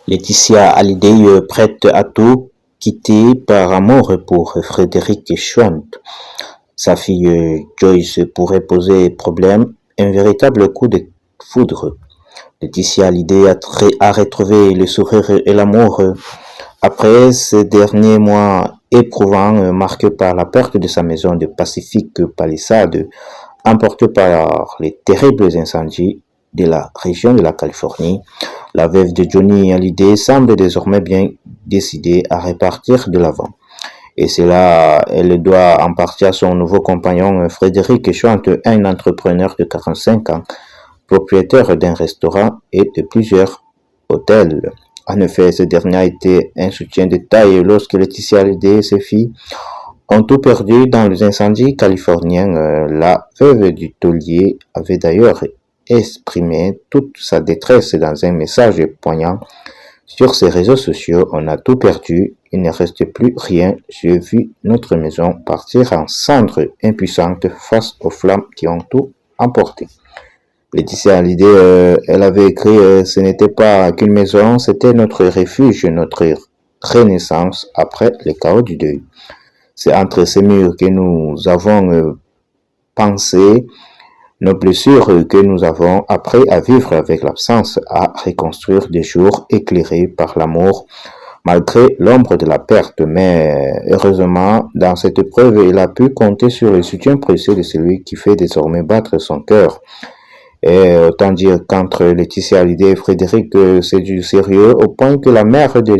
Laetitia Hallyday prête à tout quitter par amour pour Frédéric Chouan. Sa fille Joyce pourrait poser problème, un véritable coup de foudre. Laetitia Hallyday a retrouvé le sourire et l'amour après ces derniers mois éprouvants marqués par la perte de sa maison de Pacific Palisades, emportée par les terribles incendies de la région de la Californie. La veuve de Johnny Hallyday semble désormais bien décidée à repartir de l'avant. Et cela, elle le doit en partie à son nouveau compagnon Frédéric Chouan, un entrepreneur de 45 ans, propriétaire d'un restaurant et de plusieurs hôtels. En effet, ce dernier a été un soutien de taille lorsque Laetitia Hallyday et ses filles ont tout perdu dans les incendies californiens. La veuve du taulier avait d'ailleurs exprimé toute sa détresse dans un message poignant sur ses réseaux sociaux. On a tout perdu, il ne reste plus rien. J'ai vu notre maison partir en cendres, impuissante face aux flammes qui ont tout emporté. Laetitia Hallyday, elle avait écrit ce n'était pas qu'une maison, c'était notre refuge, notre renaissance après le chaos du deuil. C'est entre ces murs que nous avons pensé nos blessures que nous avons appris à vivre avec l'absence, à reconstruire des jours éclairés par l'amour, malgré l'ombre de la perte. Mais heureusement, dans cette épreuve, il a pu compter sur le soutien précieux de celui qui fait désormais battre son cœur. Et autant dire qu'entre Laetitia Hallyday et Frédéric, c'est du sérieux, au point que la mère de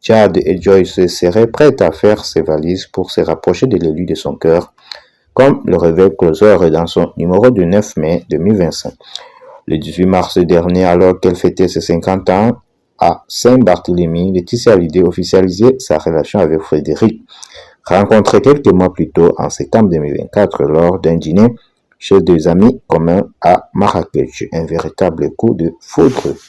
Jade et Joyce serait prête à faire ses valises pour se rapprocher de l'élu de son cœur, comme le révèle Closer dans son numéro du 9 mai 2025. Le 18 mars dernier, alors qu'elle fêtait ses 50 ans à Saint-Barthélemy, Laetitia Hallyday officialisait sa relation avec Frédéric, rencontré quelques mois plus tôt en septembre 2024 lors d'un dîner chez des amis communs à Marrakech. Un véritable coup de foudre.